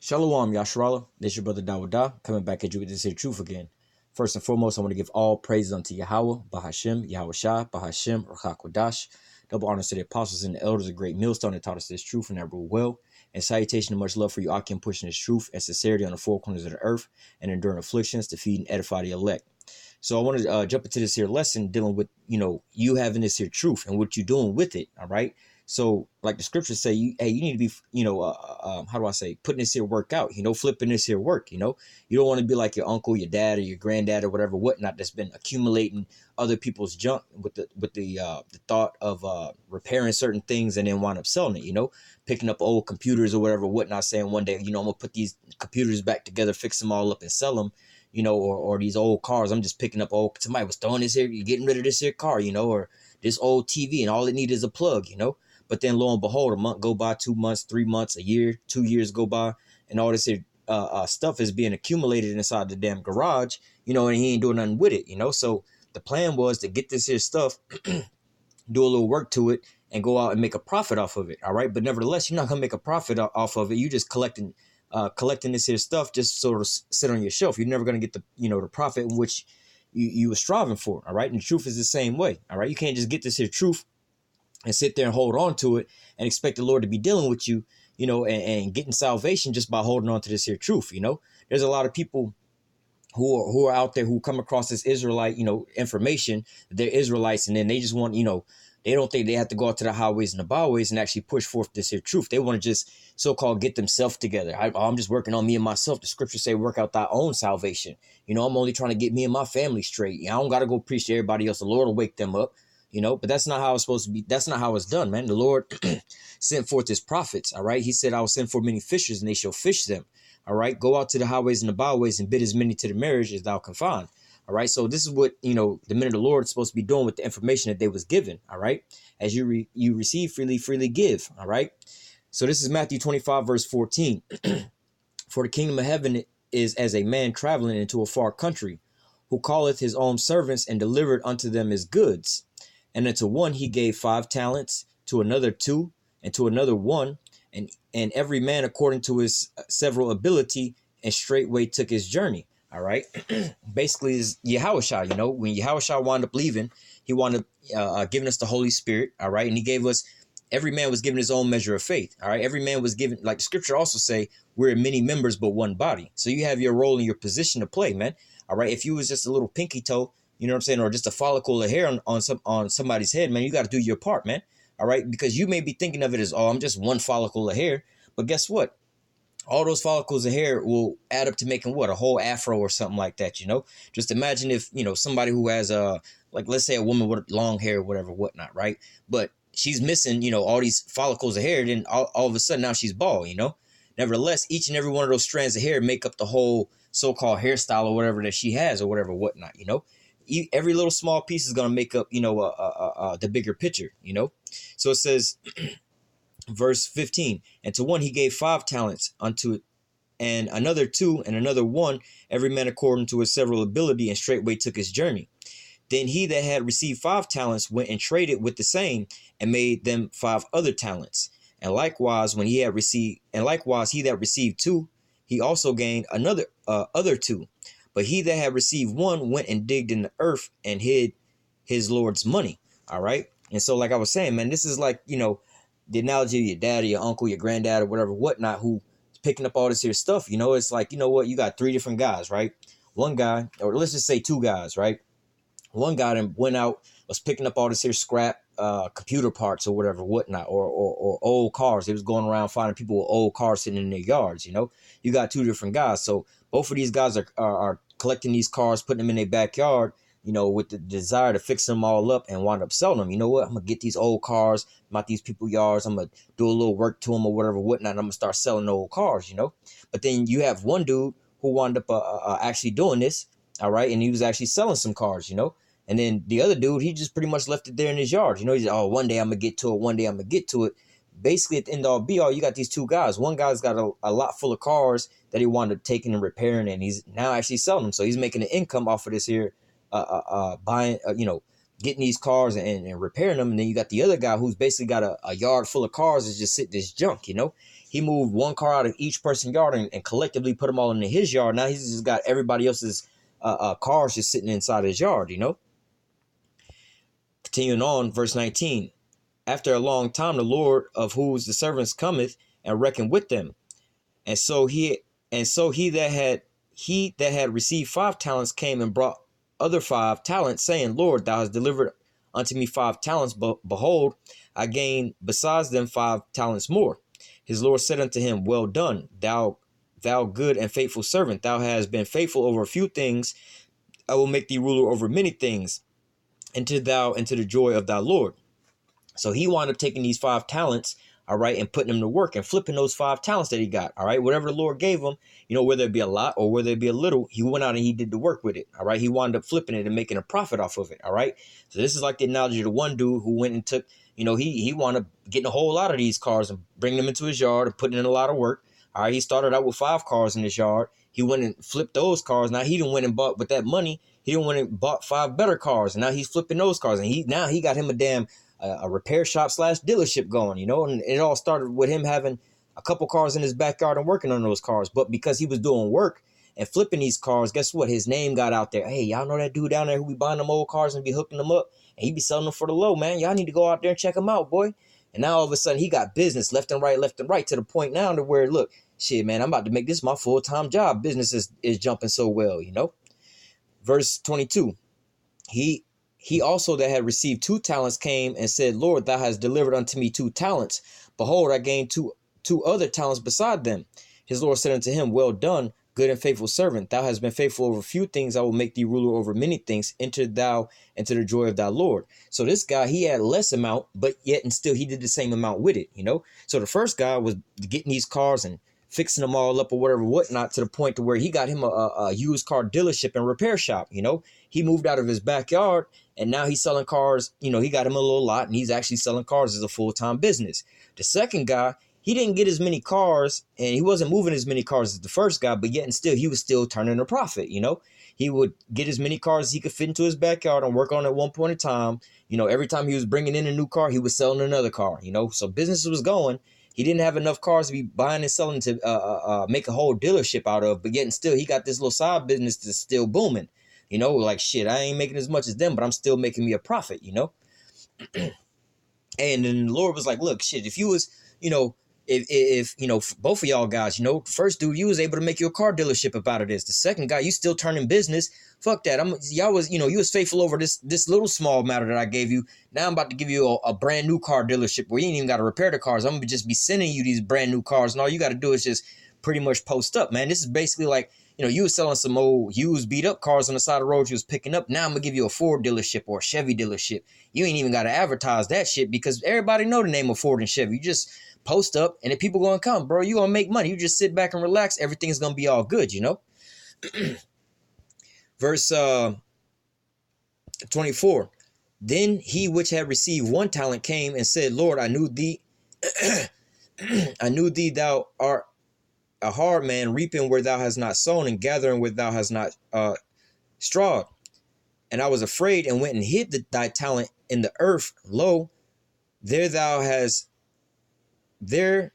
Shalom, Yashrala. This is your brother Dawudah, coming back at you with this here truth again. First and foremost, I want to give all praises unto Yahweh, Bahashem, Yahweh Shah, Bahashem, Rachakodash. Double honors to the apostles and the elders of Great Millstone that taught us this truth and that rule well. And salutation and much love for you, Akim, pushing this truth and sincerity on the four corners of the earth and enduring afflictions to feed and edify the elect. So I want to jump into this here lesson dealing with, you having this here truth and what you're doing with it. All right. So like the scriptures say, you need to be, how do I say, putting this here work out, flipping this here work, you don't want to be like your uncle, your dad, or your granddad or whatever, whatnot, that's been accumulating other people's junk with the thought of repairing certain things and then wind up selling it, picking up old computers or whatever, whatnot, saying one day, I'm gonna put these computers back together, fix them all up and sell them, or these old cars. I'm just picking up somebody was throwing this here, you're getting rid of this here car, or this old TV and all it needs is a plug, But then lo and behold, a month go by, 2 months, 3 months, a year, 2 years go by, and all this here, stuff is being accumulated inside the damn garage, and he ain't doing nothing with it, So the plan was to get this here stuff, do a little work to it, and go out and make a profit off of it. All right. But nevertheless, you're not gonna make a profit off of it. You just collecting this here stuff just sort of sit on your shelf. You're never gonna get the the profit in which you were striving for. All right. And the truth is the same way. All right. You can't just get this here truth and sit there and hold on to it and expect the Lord to be dealing with you, and getting salvation just by holding on to this here truth. There's a lot of people who are out there who come across this Israelite, information. They're Israelites, and then they just want, they don't think they have to go out to the highways and the byways and actually push forth this here truth. They want to just so-called get themselves together. I'm just working on me and myself. The scriptures say, work out thy own salvation. I'm only trying to get me and my family straight. I don't got to go preach to everybody else. The Lord will wake them up, but that's not how it's supposed to be. That's not how it's done, man. The Lord sent forth his prophets. All right. He said, I will send for many fishers and they shall fish them. All right. Go out to the highways and the byways and bid as many to the marriage as thou can find. All right. So this is what, the men of the Lord is supposed to be doing with the information that they was given. All right. As you receive freely, freely give. All right. So this is Matthew 25, verse 14. For the kingdom of heaven is as a man traveling into a far country, who calleth his own servants and delivered unto them his goods. And unto one he gave 5 talents, to another 2, and to another 1, and every man according to his several ability, and straightway took his journey. All right. Basically, is Yahushua, when Yahushua wound up leaving, he wound up giving us the Holy Spirit. All right. And he gave us, every man was given his own measure of faith. All right. Every man was given, like the scripture also say, we're many members, but one body. So you have your role and your position to play, man. All right. If you was just a little pinky toe, or just a follicle of hair on somebody's head, man, you got to do your part, man. All right. Because you may be thinking of it as, I'm just one follicle of hair. But guess what? All those follicles of hair will add up to making a whole afro or something like that, Just imagine if, somebody who has let's say a woman with long hair or whatever, whatnot, right? But she's missing, all these follicles of hair, then all of a sudden now she's bald, Nevertheless, each and every one of those strands of hair make up the whole so-called hairstyle or whatever that she has or whatever, whatnot, Every little small piece is going to make up, the bigger picture, So it says, verse 15, and to one he gave 5 talents, unto and another 2, and another 1, every man according to his several ability, and straightway took his journey. Then he that had received 5 talents went and traded with the same, and made them 5 other talents. And likewise, he that received 2, he also gained another other 2. But he that had received 1 went and digged in the earth and hid his Lord's money. All right. And so, like I was saying, man, this is like, the analogy of your dad or your uncle, your granddad or whatever, whatnot, who's picking up all this here stuff. It's like, you got 3 different guys, right? One guy, or let's just say 2 guys, right? One guy then went out, was picking up all this here scrap computer parts or whatever, whatnot, or old cars. They was going around finding people with old cars sitting in their yards, You got 2 different guys. So both of these guys are collecting these cars, putting them in their backyard, with the desire to fix them all up and wind up selling them. You know what? I'm going to get these old cars, I'm out these people's yards. I'm going to do a little work to them or whatever, whatnot. And I'm going to start selling old cars, But then you have one dude who wound up actually doing this. All right. And he was actually selling some cars, And then the other dude, he just pretty much left it there in his yard. He's, one day I'm going to get to it. One day I'm going to get to it. Basically, at the end all be all, you got these 2 guys. One guy's got a lot full of cars that he wanted up taking and repairing, and he's now actually selling them. So he's making an income off of this here, buying, getting these cars and repairing them. And then you got the other guy who's basically got a yard full of cars that's just sitting this junk, He moved one car out of each person's yard and collectively put them all into his yard. Now he's just got everybody else's cars just sitting inside his yard, you know. Continuing on, verse 19. After a long time, the Lord of whose the servants cometh and reckon with them. And so he that had received 5 talents came and brought other 5 talents, saying, Lord, thou hast delivered unto me 5 talents, but behold, I gain besides them 5 talents more. His Lord said unto him, Well done, thou good and faithful servant. Thou hast been faithful over a few things. I will make thee ruler over many things. Enter thou into the joy of thy Lord. So he wound up taking these 5 talents, all right, and putting them to work and flipping those 5 talents that he got, all right, whatever the Lord gave him, you know, whether it be a lot or whether it be a little, he went out and he did the work with it, all right. He wound up flipping it and making a profit off of it, all right. So this is like the analogy of the one dude who went and took, you know, he wound up getting a whole lot of these cars and bringing them into his yard and putting in a lot of work, all right. He started out with 5 cars in his yard. He went and flipped those cars. Now he done went and bought with that money. He done went and bought 5 better cars, and now he's flipping those cars, and he got him a damn a repair shop / dealership going, you know, and it all started with him having a couple cars in his backyard and working on those cars. But because he was doing work and flipping these cars, guess what? His name got out there. Hey, y'all know that dude down there who be buying them old cars and be hooking them up, and he be selling them for the low, man. Y'all need to go out there and check him out, boy. And now all of a sudden he got business left and right to the point now to where, look, shit, man, I'm about to make this my full-time job. Business is jumping so well, you know. Verse 22, he also that had received 2 talents came and said, Lord, thou hast delivered unto me 2 talents. Behold, I gained two other talents beside them. His Lord said unto him, Well done, good and faithful servant. Thou hast been faithful over few things. I will make thee ruler over many things. Enter thou into the joy of thy Lord. So this guy, he had less amount, but yet and still he did the same amount with it, you know. So the first guy was getting these cars and fixing them all up or whatever, whatnot, to the point to where he got him a used car dealership and repair shop, you know. He moved out of his backyard and now he's selling cars. You know, he got him a little lot and he's actually selling cars as a full-time business. The second guy, he didn't get as many cars and he wasn't moving as many cars as the first guy, but yet and still he was still turning a profit, you know. He would get as many cars as he could fit into his backyard and work on at one point in time. You know, every time he was bringing in a new car, he was selling another car, you know. So business was going. He didn't have enough cars to be buying and selling to make a whole dealership out of, but yet and still he got this little side business that's still booming. You know, like, shit, I ain't making as much as them, but I'm still making me a profit, you know. And then the Lord was like, look, shit, if you was, you know, if you know, both of y'all guys, you know, first dude, you was able to make you a car dealership up out of this. The second guy, you still turning business. Fuck that. Y'all was, you know, you was faithful over this little small matter that I gave you. Now I'm about to give you a brand new car dealership where you ain't even got to repair the cars. I'm gonna just be sending you these brand new cars, and all you got to do is just pretty much post up, man. This is basically like, you know, you was selling some old used beat up cars on the side of the road you was picking up. Now I'm gonna give you a Ford dealership or a Chevy dealership. You ain't even got to advertise that shit because everybody know the name of Ford and Chevy. You just post up and if people gonna come, bro, you gonna make money. You just sit back and relax. Everything's gonna be all good, you know. Verse 24. Then he which had received 1 talent came and said, Lord, I knew thee thou art a hard man, reaping where thou hast not sown and gathering where thou hast not strawed. And I was afraid and went and hid thy talent in the earth. Lo, there thou hast that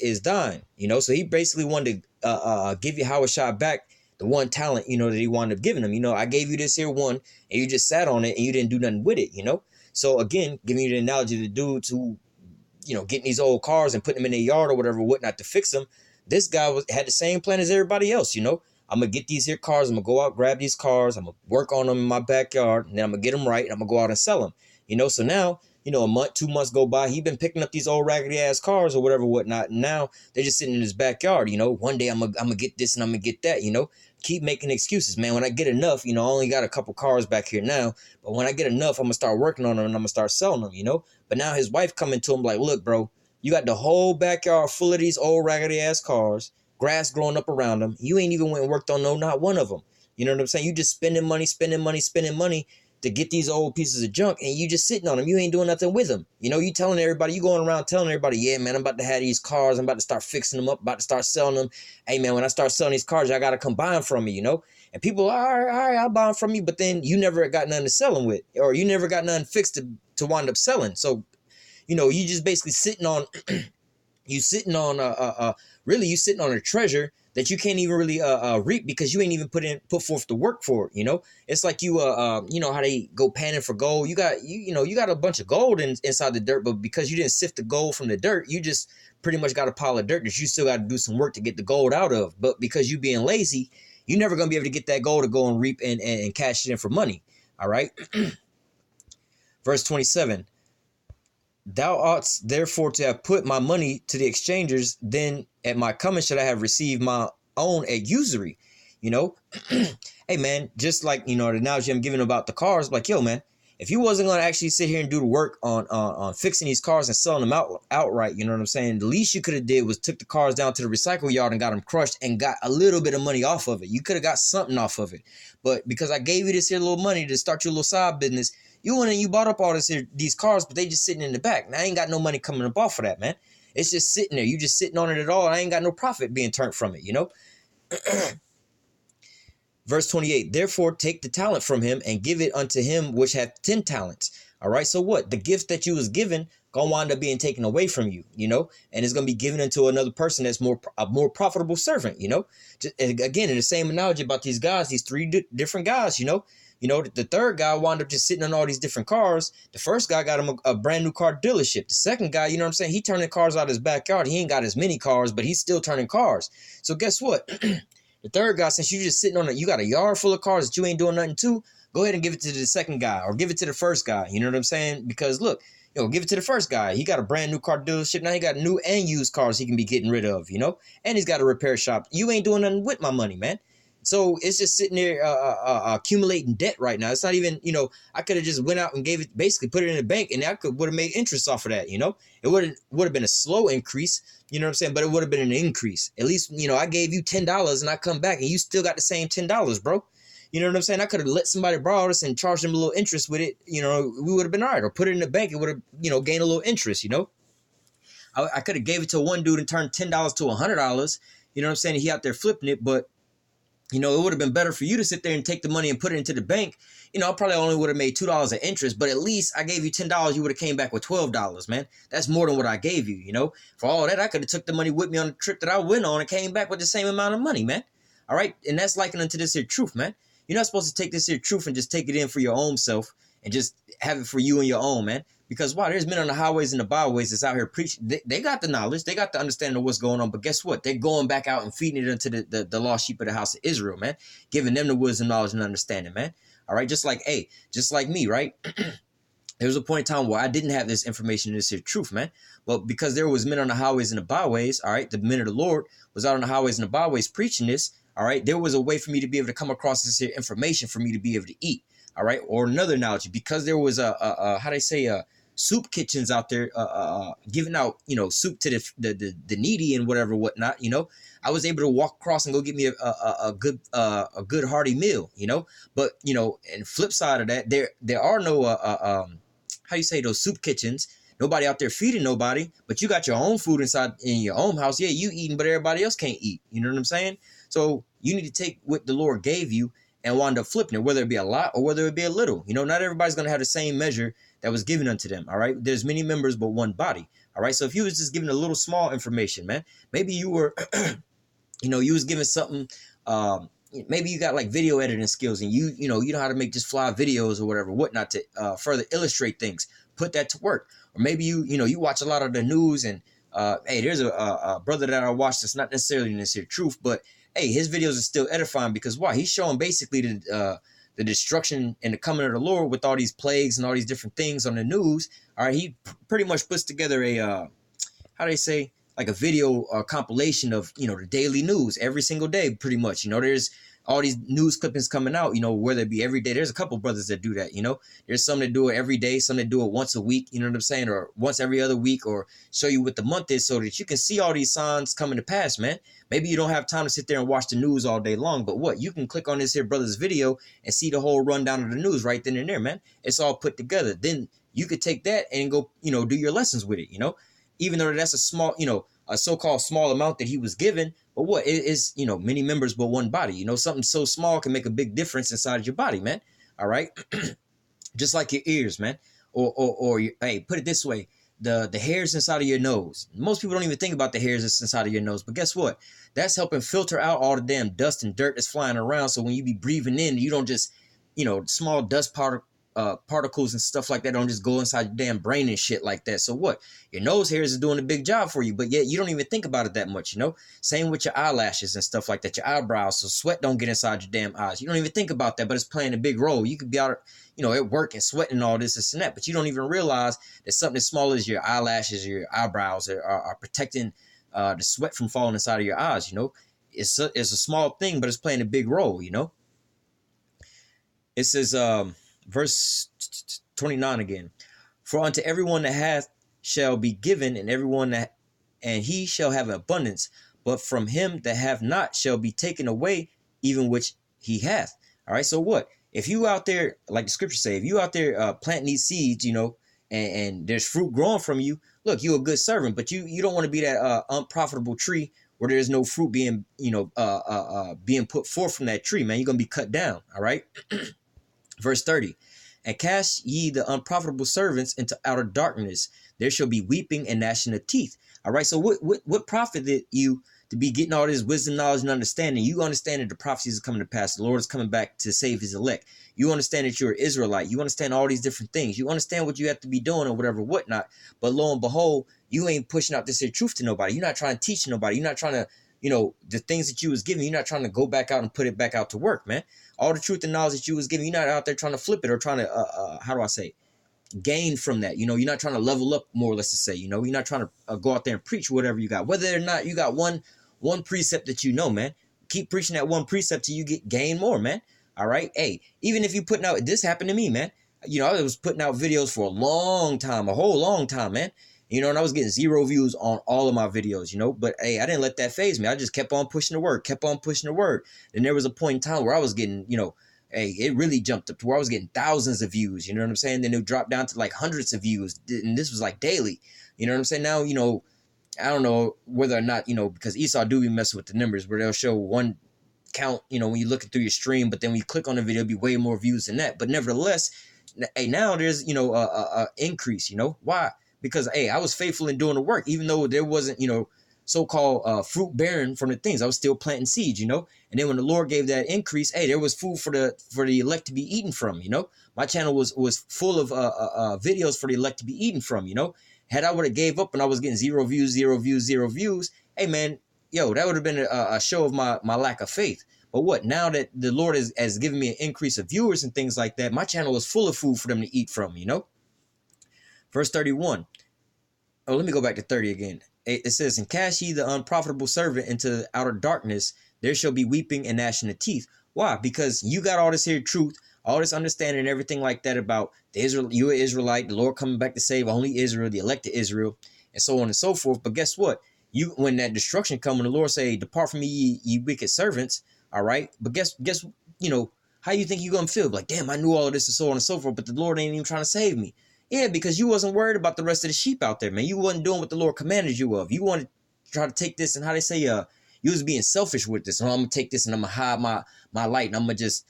is thine. You know, so he basically wanted to give you Yahweh back the 1 talent, you know, that he wound up giving him. You know, I gave you this here one and you just sat on it and you didn't do nothing with it, you know. So again, giving you the analogy of the dudes who, you know, getting these old cars and putting them in their yard or whatever, whatnot, to fix them. This guy had the same plan as everybody else, you know. I'm going to get these here cars. I'm going to go out, grab these cars. I'm going to work on them in my backyard. And then I'm going to get them right. And I'm going to go out and sell them. You know, so now, you know, a month, 2 months go by. He been picking up these old raggedy ass cars or whatever, whatnot. And now they're just sitting in his backyard. You know, one day I'm going to get this and I'm going to get that, you know. Keep making excuses, man. When I get enough, you know, I only got a couple cars back here now. But when I get enough, I'm going to start working on them and I'm going to start selling them, you know. But now his wife coming to him like, look, bro, you got the whole backyard full of these old raggedy ass cars, grass growing up around them. You ain't even went and worked on not one of them. You know what I'm saying? You just spending money to get these old pieces of junk, and you just sitting on them. You ain't doing nothing with them. You know, you telling everybody, you going around telling everybody, yeah, man, I'm about to have these cars. I'm about to start fixing them up, about to start selling them. Hey, man, when I start selling these cars, I got to come buy them from me, you know? And people are, all right, I'll buy them from you. But then you never got nothing to sell them with, or you never got nothing fixed to wind up selling. So, You just basically sitting on you sitting on really you sitting on a treasure that you can't even really reap because you ain't even put forth the work for it. It's like you know how they go panning for gold. You got a bunch of gold inside the dirt, but because you didn't sift the gold from the dirt, you just pretty much got a pile of dirt that you still got to do some work to get the gold out of. But because you being lazy, you're never gonna be able to get that gold to go and reap and cash it in for money. All right. Verse 27. Thou oughtest therefore to have put my money to the exchangers, then at my coming should I have received my own at usury. Hey man, just like the analogy I'm giving about the cars, like, yo man, if you wasn't gonna actually sit here and do the work on fixing these cars and selling them outright, you know what I'm saying? The least you could have did was took the cars down to the recycle yard and got them crushed and got a little bit of money off of it. You could have got something off of it, but because I gave you this here little money to start your little side business, you went and you bought up all these cars, but they just sitting in the back. Now I ain't got no money coming up off of that, man. It's just sitting there. You just sitting on it at all. I ain't got no profit being turned from it, Verse 28, therefore take the talent from him and give it unto him which hath 10 talents. All right, so what? The gift that you was given gonna wind up being taken away from you, and it's gonna be given into another person that's a more profitable servant, again, in the same analogy about these guys, these three different guys, the third guy wound up just sitting on all these different cars. The first guy got him a brand new car dealership. The second guy, you know what I'm saying? He turning cars out of his backyard. He ain't got as many cars, but he's still turning cars. So guess what? The third guy, since you just sitting on it, you got a yard full of cars that you ain't doing nothing to, go ahead and give it to the second guy or give it to the first guy. You know what I'm saying? Because look, give it to the first guy. He got a brand new car dealership. Now he got new and used cars he can be getting rid of, and he's got a repair shop. You ain't doing nothing with my money, man. So it's just sitting there accumulating debt right now. It's not even, I could have just went out and basically put it in the bank, and I would have made interest off of that, It would have been a slow increase, you know what I'm saying? But it would have been an increase. At least, I gave you $10 and I come back and you still got the same $10, bro. You know what I'm saying? I could have let somebody borrow this and charged them a little interest with it. We would have been all right. Or put it in the bank. It would have, gained a little interest, I could have gave it to one dude and turned $10 to $100. You know what I'm saying? He out there flipping it, but it would have been better for you to sit there and take the money and put it into the bank. I probably only would have made $2 of interest, but at least I gave you $10. You would have came back with $12, man. That's more than what I gave you, For all that, I could have took the money with me on the trip that I went on and came back with the same amount of money, man. All right? And that's likening to this here truth, man. You're not supposed to take this here truth and just take it in for your own self and just have it for you and your own, man. Because why? There's men on the highways and the byways that's out here preaching. They got the knowledge. They got the understanding of what's going on. But guess what? They're going back out and feeding it into the lost sheep of the house of Israel, man. Giving them the wisdom, knowledge, and understanding, man. All right? Just like me, right? There was a point in time where I didn't have this information, this here truth, man. But because there was men on the highways and the byways, all right, the men of the Lord was out on the highways and the byways preaching this, all right, there was a way for me to be able to come across this here information for me to be able to eat, all right? Or another analogy, because there was soup kitchens out there giving out, soup to the needy and whatever, whatnot, I was able to walk across and go get me a good hearty meal, But, and flip side of that, there are no, those soup kitchens, nobody out there feeding nobody, but you got your own food inside in your own house. Yeah, you eating, but everybody else can't eat. You know what I'm saying? So you need to take what the Lord gave you and wind up flipping it, whether it be a lot or whether it be a little. Not everybody's going to have the same measure that was given unto them, all right? There's many members but one body, all right? So if you was just giving a little small information, man, maybe you were, you was giving something, maybe you got like video editing skills and you know how to make just fly videos or whatever, whatnot to further illustrate things. Put that to work. Or maybe you watch a lot of the news and, hey, there's a brother that I watched that's not necessarily in this here truth, but hey, his videos are still edifying because why? He's showing basically the destruction and the coming of the Lord with all these plagues and all these different things on the news. All right, he pretty much puts together a like a video compilation of the daily news every single day, pretty much. There's all these news clippings coming out, whether it be every day. There's a couple brothers that do that, There's some that do it every day, some that do it once a week, you know what I'm saying, or once every other week, or show you what the month is so that you can see all these signs coming to pass, man. Maybe you don't have time to sit there and watch the news all day long, but what? You can click on this here brother's video and see the whole rundown of the news right then and there, man. It's all put together. Then you could take that and go, do your lessons with it, even though that's a small, a so-called small amount that he was given. But what? It is, many members but one body. Something so small can make a big difference inside your body, man. All right. Just like your ears, man. Or hey, put it this way. the hairs inside of your nose. Most people don't even think about the hairs that's inside of your nose, but guess what? That's helping filter out all the damn dust and dirt that's flying around. So when you be breathing in, you don't just, small dust particles and stuff like that don't just go inside your damn brain and shit like that. So what? Your nose hairs is doing a big job for you, but yet you don't even think about it that much, Same with your eyelashes and stuff like that, your eyebrows, so sweat don't get inside your damn eyes. You don't even think about that, but it's playing a big role. You could be out, at work and sweating and all this and that, but you don't even realize that something as small as your eyelashes or your eyebrows are protecting the sweat from falling inside of your eyes. It's a small thing, but it's playing a big role. It says, verse 29 again, for unto everyone that hath shall be given, and he shall have abundance, but from him that hath not shall be taken away even which he hath. All right, so what? If you out there, like the scripture say, if you out there planting these seeds, and there's fruit growing from you, look, you're a good servant, but you don't want to be that unprofitable tree where there's no fruit being, being put forth from that tree, man. You're going to be cut down, all right? Verse 30, and cast ye the unprofitable servants into outer darkness. There shall be weeping and gnashing of teeth. All right, so what profited you to be getting all this wisdom, knowledge, and understanding? You understand that the prophecies are coming to pass. The Lord is coming back to save his elect. You understand that you're an Israelite. You understand all these different things. You understand what you have to be doing or whatever, whatnot. But lo and behold, you ain't pushing out this here truth to nobody. You're not trying to teach nobody. You're not trying to, the things that you was giving, you're not trying to go back out and put it back out to work, man. All the truth and knowledge that you was giving, you're not out there trying to flip it or trying to, gain from that. You're not trying to level up, more or less to say, you're not trying to go out there and preach whatever you got. Whether or not you got one precept that man, keep preaching that one precept till you gain more, man. All right. Hey, even if you putting out, this happened to me, man. I was putting out videos for a long time, a whole long time, man. And I was getting 0 views on all of my videos, but hey, I didn't let that phase me. I just kept on pushing the word, And there was a point in time where I was getting, hey, it really jumped up to where I was getting thousands of views. You know what I'm saying? Then it dropped down to like hundreds of views. And this was like daily. You know what I'm saying? Now, I don't know whether or not, because Esau do be messing with the numbers where they'll show one count, when you're looking through your stream, but then when you click on the video, it'll be way more views than that. But nevertheless, hey, now there's, a increase, why? Because, hey, I was faithful in doing the work, even though there wasn't, so-called fruit bearing from the things. I was still planting seeds, And then when the Lord gave that increase, hey, there was food for the elect to be eaten from, My channel was full of videos for the elect to be eaten from, Had I would have gave up and I was getting 0 views, hey, man, that would have been a show of my lack of faith. But what? Now that the Lord has given me an increase of viewers and things like that, my channel is full of food for them to eat from, Verse 31. Oh, let me go back to 30 again. It says, and cast ye the unprofitable servant into the outer darkness. There shall be weeping and gnashing of teeth. Why? Because you got all this here truth, all this understanding and everything like that about you are Israelite, the Lord coming back to save only Israel, the elect of Israel, and so on and so forth. But guess what? When that destruction comes, the Lord say, depart from me, ye wicked servants. All right. But guess, how you think you're going to feel? Like, damn, I knew all of this and so on and so forth, but the Lord ain't even trying to save me. Yeah, because you wasn't worried about the rest of the sheep out there, man. You wasn't doing what the Lord commanded you of. You wanted to try to take this and how they say, you was being selfish with this. Oh, I'm going to take this and I'm going to hide my light. And I'm going to just,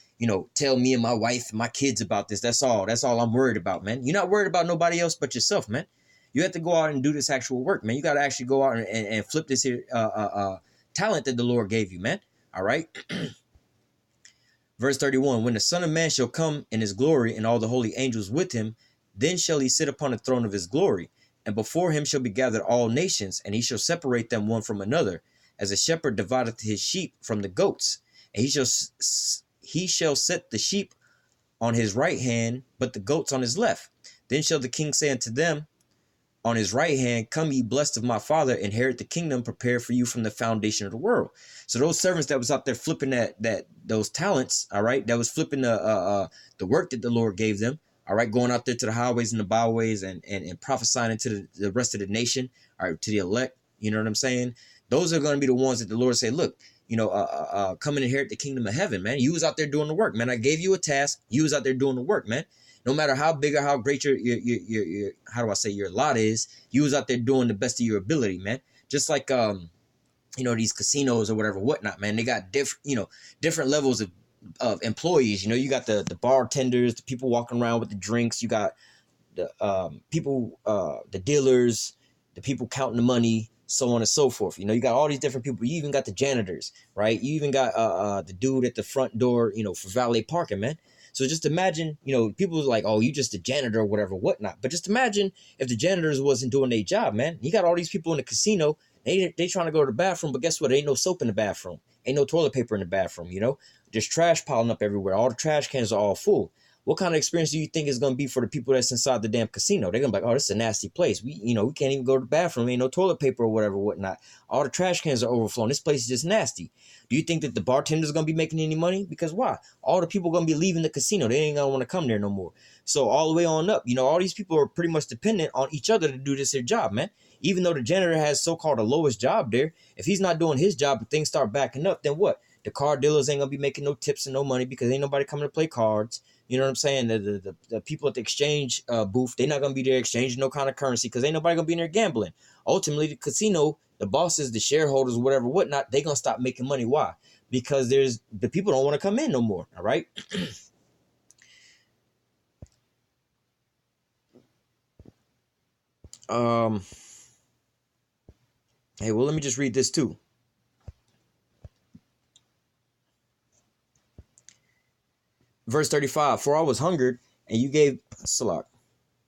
tell me and my wife and my kids about this. That's all I'm worried about, man. You're not worried about nobody else but yourself, man. You have to go out and do this actual work, man. You got to actually go out and flip this here talent that the Lord gave you, man. All right. Verse 31, when the Son of Man shall come in his glory and all the holy angels with him, then shall he sit upon the throne of his glory, and before him shall be gathered all nations, and he shall separate them one from another, as a shepherd divideth his sheep from the goats. And he shall set the sheep on his right hand, but the goats on his left. Then shall the king say unto them on his right hand, come ye blessed of my Father, inherit the kingdom prepared for you from the foundation of the world. So those servants that was out there flipping those talents, all right, that was flipping the work that the Lord gave them, all right, going out there to the highways and the byways and prophesying to the rest of the nation, all right, to the elect, you know what I'm saying? Those are going to be the ones that the Lord say, look, come and inherit the kingdom of heaven, man. You was out there doing the work, man. I gave you a task. You was out there doing the work, man. No matter how big or how great your how do I say, your lot is, you was out there doing the best of your ability, man. Just like, these casinos or whatever, whatnot, man. They got different levels of employees. You got the bartenders, the people walking around with the drinks. You got people, the dealers, the people counting the money, so on and so forth. You got all these different people. You even got the janitors, right? You even got the dude at the front door, for valet parking, man. So just imagine, people was like, oh, you just a janitor or whatever, whatnot. But just imagine if the janitors wasn't doing their job, man. You got all these people in the casino. They trying to go to the bathroom, but guess what? There ain't no soap in the bathroom. Ain't no toilet paper in the bathroom, There's trash piling up everywhere. All the trash cans are all full. What kind of experience do you think is going to be for the people that's inside the damn casino? They're going to be like, oh, this is a nasty place. We can't even go to the bathroom. Ain't no toilet paper or whatever, whatnot. All the trash cans are overflowing. This place is just nasty. Do you think that the bartender's going to be making any money? Because why? All the people going to be leaving the casino. They ain't going to want to come there no more. So all the way on up, all these people are pretty much dependent on each other to do this their job, man. Even though the janitor has so-called the lowest job there, if he's not doing his job and things start backing up, then what? The card dealers ain't going to be making no tips and no money because ain't nobody coming to play cards. You know what I'm saying? The people at the exchange booth, they're not going to be there exchanging no kind of currency because ain't nobody going to be in there gambling. Ultimately, the casino, the bosses, the shareholders, whatever, whatnot, they going to stop making money. Why? Because the people don't want to come in no more. All right. Hey, well, let me just read this too. Verse 35, for I was hungered and you gave Salak.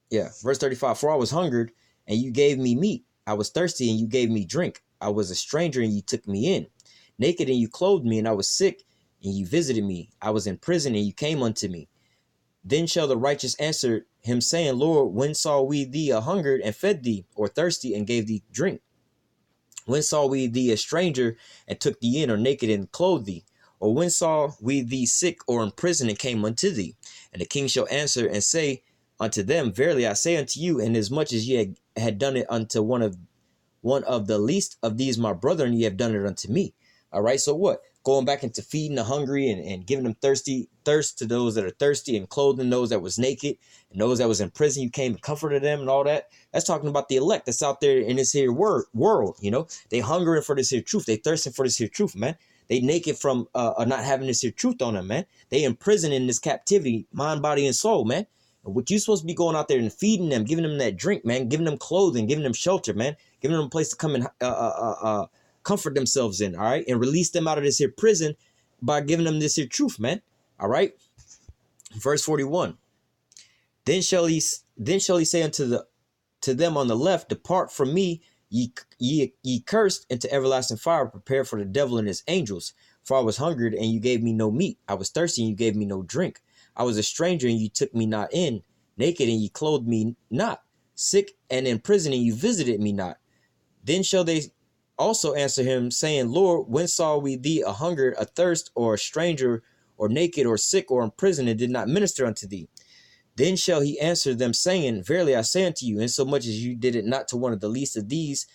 Yeah, verse 35, for I was hungered and you gave me meat. I was thirsty and you gave me drink. I was a stranger and you took me in. Naked and you clothed me, and I was sick and you visited me. I was in prison and you came unto me. Then shall the righteous answer him, saying, Lord, when saw we thee a hungered and fed thee, or thirsty and gave thee drink? When saw we thee a stranger and took thee in, or naked and clothed thee? Or when saw we thee sick or in prison and came unto thee? And the king shall answer and say unto them, verily I say unto you, inasmuch as ye had done it unto one of the least of these my brethren, ye have done it unto me. All right, so what? Going back into feeding the hungry and giving them thirst to those that are thirsty, and clothing those that was naked, and those that was in prison, you came and comforted them and all that. That's talking about the elect that's out there in this here world. They hungering for this here truth. They thirsting for this here truth, man. They naked from not having this here truth on them, man. They in prison in this captivity, mind, body, and soul, man. And what you supposed to be going out there and feeding them, giving them that drink, man, giving them clothing, giving them shelter, man, giving them a place to come and comfort themselves in, all right, and release them out of this here prison by giving them this here truth, man. All right. Verse 41. Then shall he say unto them on the left, depart from me, ye cursed, into everlasting fire, prepared for the devil and his angels. For I was hungered and you gave me no meat. I was thirsty and you gave me no drink. I was a stranger and you took me not in. Naked and you clothed me not. Sick and in prison and you visited me not. Then shall they also answer him, saying, Lord, when saw we thee a hungered, a thirst, or a stranger, or naked, or sick, or in prison, and did not minister unto thee? Then shall he answer them, saying, verily I say unto you, insomuch as you did it not to one of the least of these,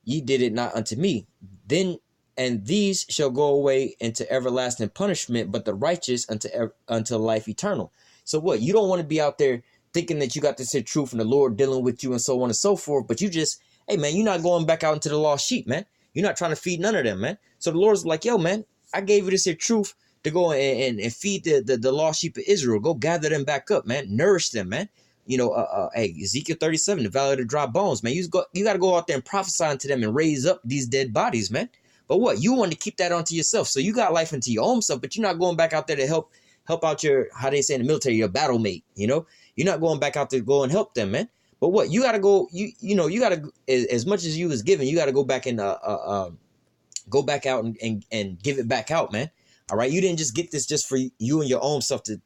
ye did it not unto me. Then and these shall go away into everlasting punishment, but the righteous unto life eternal. So what? You don't want to be out there thinking that you got this here truth and the Lord dealing with you and so on and so forth, but you just, hey, man, you're not going back out into the lost sheep, man. You're not trying to feed none of them, man. So the Lord's like, yo, man, I gave you this here truth to go and feed the lost sheep of Israel. Go gather them back up, man. Nourish them, man. Hey, Ezekiel 37, the valley of the dry bones, man. You got to go out there and prophesy unto them and raise up these dead bodies, man. But what? You want to keep that onto yourself. So you got life into your own self, but you're not going back out there to help out your, how they say in the military, your battle mate, You're not going back out there to go and help them, man. But what? You got to go, you got to, as much as you was given, you got to go back and go back out and give it back out, man. All right. You didn't just get this just for you and your own self to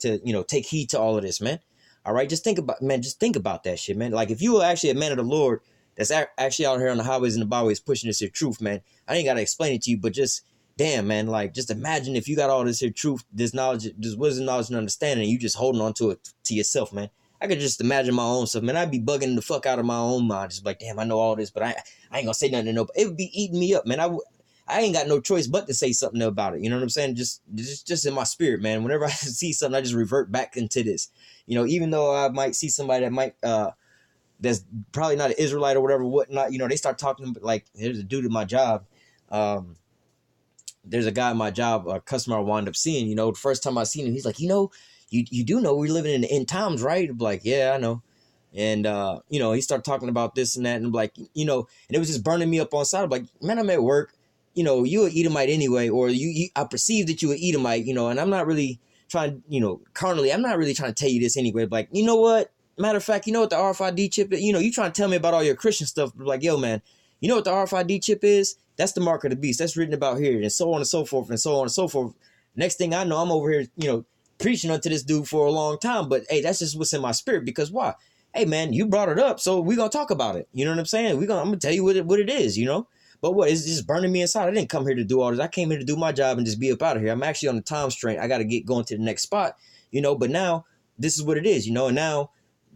take heed to all of this, man. All right. Just think about that shit, man. Like if you were actually a man of the Lord that's actually out here on the highways and the byways pushing this here truth, man, I ain't got to explain it to you, but just damn, man, like just imagine if you got all this here truth, this knowledge, this wisdom, knowledge, and understanding, and you just holding on to it to yourself, man. I could just imagine my own stuff, man. I'd be bugging the fuck out of my own mind. Just like, damn, I know all this, but I ain't gonna say nothing to nobody. It would be eating me up, man. I ain't got no choice but to say something about it. You know what I'm saying? Just in my spirit, man. Whenever I see something, I just revert back into this. Even though I might see somebody that might that's probably not an Israelite or whatever, whatnot. They start talking like, there's a dude at my job. There's a guy at my job, a customer I wound up seeing. The first time I seen him, he's like, you do know we're living in the end times, right? I'm like, yeah, I know. And, he started talking about this and that. And I'm like, and it was just burning me up on side. I'm like, man, I'm at work. You an Edomite anyway, or I perceive that you an Edomite, and I'm not really trying, currently, I'm not really trying to tell you this anyway. But like, you know what? Matter of fact, you know what the RFID chip is? You trying to tell me about all your Christian stuff. But like, yo, man, you know what the RFID chip is? That's the mark of the beast. That's written about here, and so on and so forth, and so on and so forth. Next thing I know, I'm over here, preaching unto this dude for a long time. But hey, that's just what's in my spirit. Because why? Hey, man, you brought it up, so we're going to talk about it. You know what I'm saying? I'm going to tell you what it is, But what, it's just burning me inside. I didn't come here to do all this. I came here to do my job and just be up out of here. I'm actually on the time strain. I got to get going to the next spot, But now, this is what it is, And now,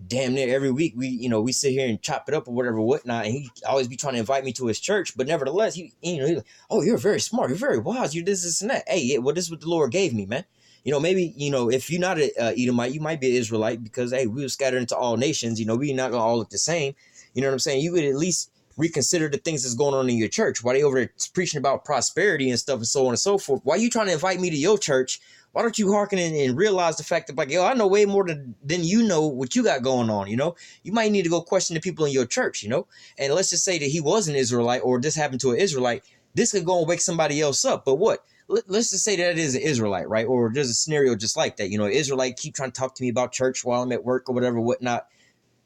damn near every week, we sit here and chop it up or whatever, whatnot. And he always be trying to invite me to his church. But nevertheless, he's like, oh, you're very smart. You're very wise. You're this and that. Hey, yeah, well, this is what the Lord gave me, man. Maybe, if you're not an Edomite, you might be an Israelite because, hey, we were scattered into all nations. We're not going to all look the same. You know what I'm saying? You would at least reconsider the things that's going on in your church. Why they over there preaching about prosperity and stuff and so on and so forth? Why are you trying to invite me to your church? Why don't you hearken and realize the fact that, like, yo, I know way more than you know what you got going on, You might need to go question the people in your church, And let's just say that he was an Israelite or this happened to an Israelite. This could go and wake somebody else up. But what? Let's just say that it is an Israelite, right? Or there's a scenario just like that. Israelite keep trying to talk to me about church while I'm at work or whatever, whatnot.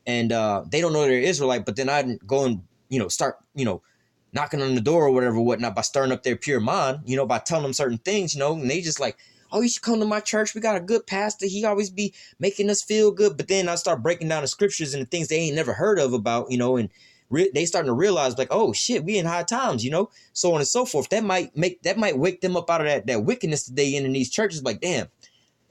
And they don't know they're Israelite, but then I go and, start, knocking on the door or whatever, whatnot, by stirring up their pure mind, by telling them certain things, and they just like, oh, you should come to my church. We got a good pastor. He always be making us feel good. But then I start breaking down the scriptures and the things they ain't never heard of about, and they starting to realize like, oh shit, we in high times, so on and so forth. That might wake them up out of that wickedness that they in these churches. Like, damn,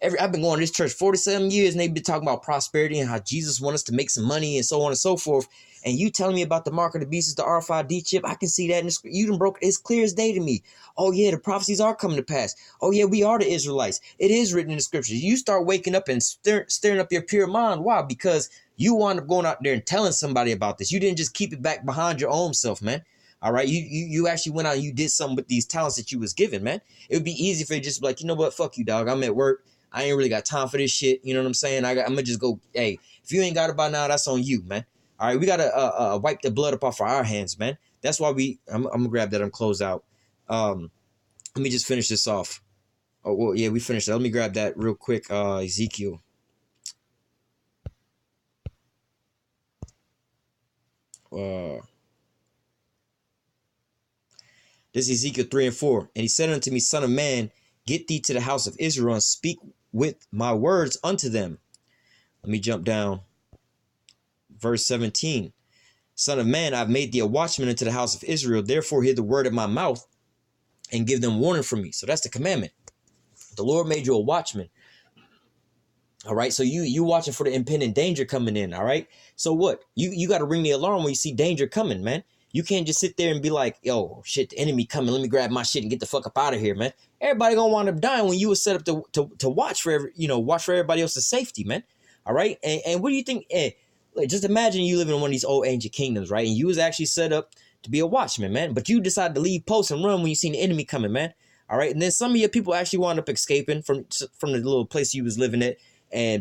I've been going to this church 47 years and they've been talking about prosperity and how Jesus wants us to make some money and so on and so forth. And you telling me about the mark of the beast is the RFID chip. I can see that in the script. You done broke it. It's clear as day to me. Oh yeah, the prophecies are coming to pass. Oh yeah, we are the Israelites. It is written in the scriptures. You start waking up and stirring up your pure mind. Why? Because you wound up going out there and telling somebody about this. You didn't just keep it back behind your own self, man. All right, you actually went out and you did something with these talents that you was given, man. It would be easy for you to just be like, you know what, fuck you, dog. I'm at work. I ain't really got time for this shit. You know what I'm saying? I'm gonna just go. Hey, if you ain't got it by now, that's on you, man. All right, we gotta wipe the blood up off of our hands, man. That's why I'm gonna grab that and close out. Let me just finish this off. Oh well, yeah, we finished that. Let me grab that real quick. Ezekiel. This is Ezekiel 3 and 4. And he said unto me, Son of man, get thee to the house of Israel and speak with my words unto them. Let me jump down. Verse 17. Son of man, I've made thee a watchman into the house of Israel. Therefore hear the word of my mouth and give them warning from me. So that's the commandment. The Lord made you a watchman. All right. So you watching for the impending danger coming in. All right. So what? You got to ring the alarm when you see danger coming, man. You can't just sit there and be like, yo, shit, the enemy coming. Let me grab my shit and get the fuck up out of here, man. Everybody gonna wind up dying when you were set up to watch for watch for everybody else's safety, man. All right. And what do you think? Like, just imagine you live in one of these old ancient kingdoms, right? And you was actually set up to be a watchman, man. But you decided to leave post and run when you seen the enemy coming, man. All right. And then some of your people actually wound up escaping from the little place you was living at.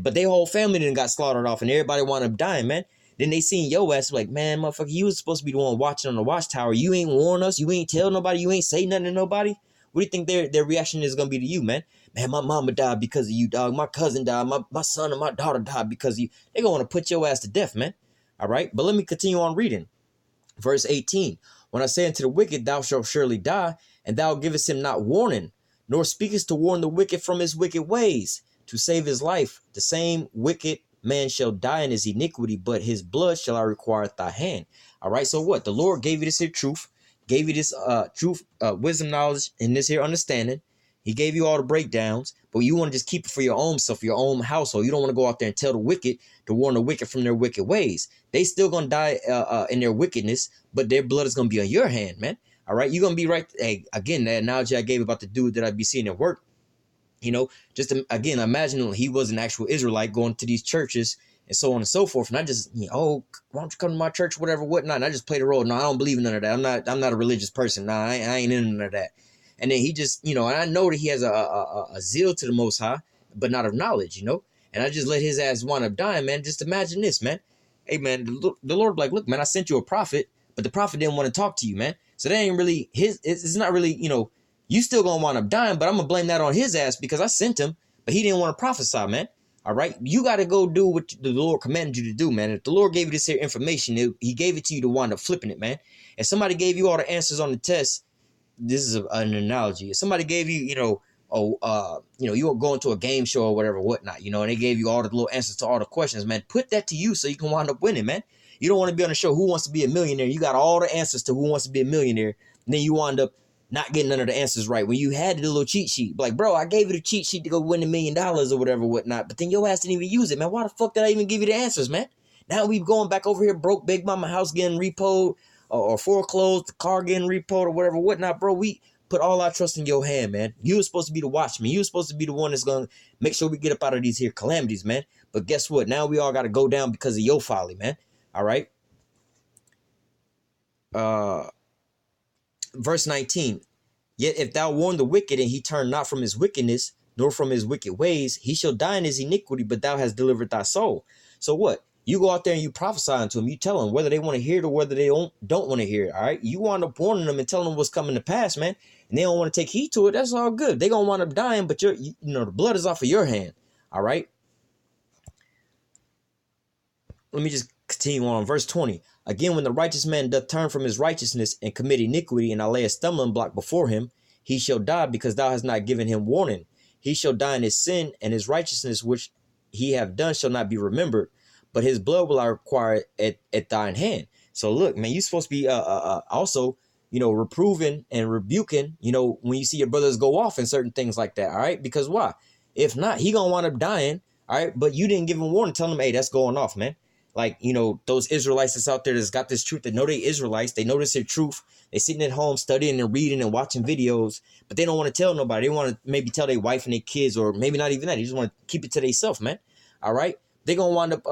But their whole family then got slaughtered off and everybody wound up dying, man. Then they seen your ass like, man, motherfucker, you was supposed to be the one watching on the watchtower. You ain't warn us. You ain't tell nobody. You ain't say nothing to nobody. What do you think their reaction is going to be to you, man? Man, my mama died because of you, dog. My cousin died. My son and my daughter died because of you. They're going to want to put your ass to death, man. All right. But let me continue on reading. Verse 18. When I say unto the wicked, thou shalt surely die, and thou givest him not warning, nor speakest to warn the wicked from his wicked ways, to save his life. The same wicked man shall die in his iniquity, but his blood shall I require at thy hand. All right. So what? The Lord gave you this here truth, gave you this truth, wisdom, knowledge, and this here understanding. He gave you all the breakdowns, but you want to just keep it for your own self, your own household. You don't want to go out there and tell the wicked to warn the wicked from their wicked ways. They still going to die in their wickedness, but their blood is going to be on your hand, man. All right. You're going to be right. Hey, again, that analogy I gave about the dude that I'd be seeing at work. Just again, imagine he was an actual Israelite going to these churches and so on and so forth. And I just, why don't you come to my church, whatever, whatnot. And I just play the role. No, I don't believe in none of that. I'm not a religious person. Nah, I ain't in none of that. And then he just, and I know that he has a zeal to the Most High, but not of knowledge, And I just let his ass wind up dying, man. Just imagine this, man. Hey, man, the Lord like, look, man, I sent you a prophet, but the prophet didn't want to talk to you, man. So that ain't really it's not really, you still gonna wind up dying, but I'm gonna blame that on his ass because I sent him, but he didn't want to prophesy, man. All right, you got to go do what the Lord commanded you to do, man. If the Lord gave you this here information, he gave it to you to wind up flipping it, man. If somebody gave you all the answers on the test, this is an analogy. If somebody gave you, you were going to a game show or whatever, whatnot, and they gave you all the little answers to all the questions, man. Put that to use so you can wind up winning, man. You don't want to be on the show Who Wants to Be a Millionaire. You got all the answers to Who Wants to Be a Millionaire, and then you wind up not getting none of the answers right when you had the little cheat sheet. Like, bro, I gave you the cheat sheet to go win $1 million or whatever, whatnot, but then your ass didn't even use it, man. Why the fuck did I even give you the answers, man? Now we going back over here broke, big mama house getting repoed or foreclosed, the car getting repoed or whatever, whatnot, bro. We put all our trust in your hand, man. You were supposed to be the watchman. You were supposed to be the one that's going to make sure we get up out of these here calamities, man. But guess what? Now we all got to go down because of your folly, man. All right. Verse 19. Yet if thou warn the wicked and he turn not from his wickedness, nor from his wicked ways, he shall die in his iniquity, but thou hast delivered thy soul. So what? You go out there and you prophesy unto them. You tell them whether they want to hear it or whether they don't want to hear it. All right. You wind up warning them and telling them what's coming to pass, man. And they don't want to take heed to it. That's all good. They're going to wind up dying, but the blood is off of your hand. All right. Let me just continue on. Verse 20. Again, when the righteous man doth turn from his righteousness and commit iniquity, and I lay a stumbling block before him, he shall die because thou hast not given him warning. He shall die in his sin, and his righteousness which he have done shall not be remembered, but his blood will I require at thine hand. So look, man, you're supposed to be also, reproving and rebuking, when you see your brothers go off and certain things like that. All right. Because why? If not, he gonna wind up dying. All right. But you didn't give him warning, telling him, hey, that's going off, man. Like, those Israelites that's out there that's got this truth, that know they Israelites, they know this here truth. They sitting at home studying and reading and watching videos, but they don't want to tell nobody. They want to maybe tell their wife and their kids, or maybe not even that. They just want to keep it to themselves, man. All right. They're going to wind up,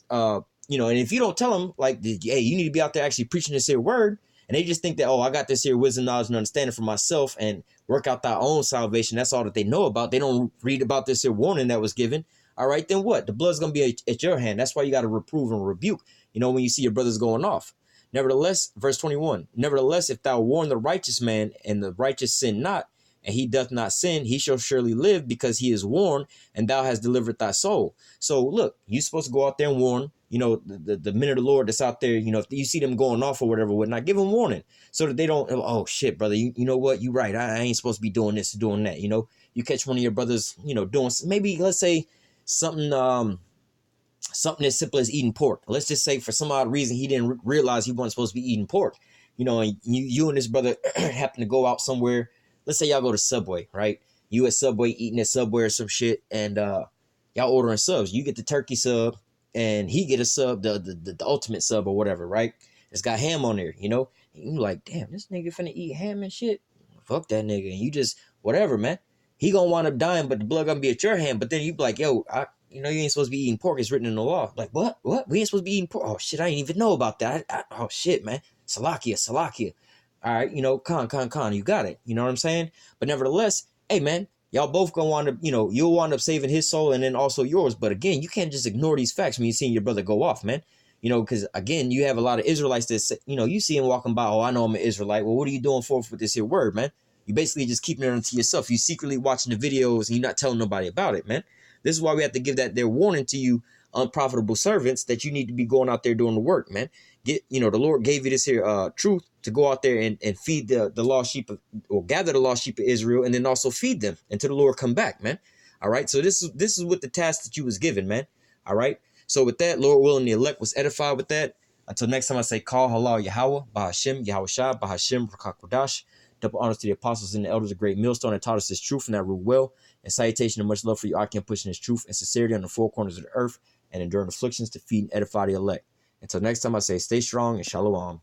and if you don't tell them, like, hey, you need to be out there actually preaching this here word, and they just think that, oh, I got this here wisdom, knowledge, and understanding for myself and work out thy own salvation. That's all that they know about. They don't read about this here warning that was given. All right, then what? The blood's going to be at your hand. That's why you got to reprove and rebuke, when you see your brothers going off. Nevertheless, verse 21, nevertheless, if thou warn the righteous man and the righteous sin not, and he doth not sin, he shall surely live because he is warned, and thou hast delivered thy soul. So look, you're supposed to go out there and warn, the men of the Lord that's out there, if you see them going off or whatever, whatnot, give them warning so that they don't, oh shit, brother, you know what? You right. I ain't supposed to be doing this, doing that. You catch one of your brothers, doing maybe, let's say, something as simple as eating pork. Let's just say for some odd reason he didn't realize he wasn't supposed to be eating pork, and you and his brother happen to go out somewhere. Let's say y'all go to Subway, right? You at Subway eating at Subway or some shit, and y'all ordering subs. You get the turkey sub, and he get a sub, the ultimate sub or whatever, right? It's got ham on there, And you like, damn, this nigga finna eat ham and shit. Fuck that nigga, and you just whatever, man. He gonna wind up dying, but the blood gonna be at your hand. But then you be like, yo, you ain't supposed to be eating pork. It's written in the law. Like, what? We ain't supposed to be eating pork. Oh, shit, I didn't even know about that. Oh, shit, man. Salakia. All right, con. You got it. You know what I'm saying? But nevertheless, hey, man, y'all both gonna wind up, you'll wind up saving his soul and then also yours. But again, you can't just ignore these facts when you see your brother go off, man. Because again, you have a lot of Israelites that say, you see him walking by. Oh, I know I'm an Israelite. Well, what are you doing forth with this here word, man? You basically just keeping it unto yourself. You secretly watching the videos and you're not telling nobody about it, man. This is why we have to give their warning to you, unprofitable servants, that you need to be going out there doing the work, man. The Lord gave you this here truth to go out there and feed the lost sheep or gather the lost sheep of Israel, and then also feed them until the Lord come back, man. All right. So this is what the task that you was given, man. All right. So with that, Lord willing, the elect was edified with that. Until next time, I say, call halal Yahweh, Bahashim, Yahweh Shah, Bahashim, Rakakwadash. Double honors to the apostles and the elders of Great Millstone that taught us this truth and that rule well. And salutation and much love for you, Akim, pushing this truth and sincerity on the four corners of the earth and enduring afflictions to feed and edify the elect. Until next time, I say stay strong and shalom.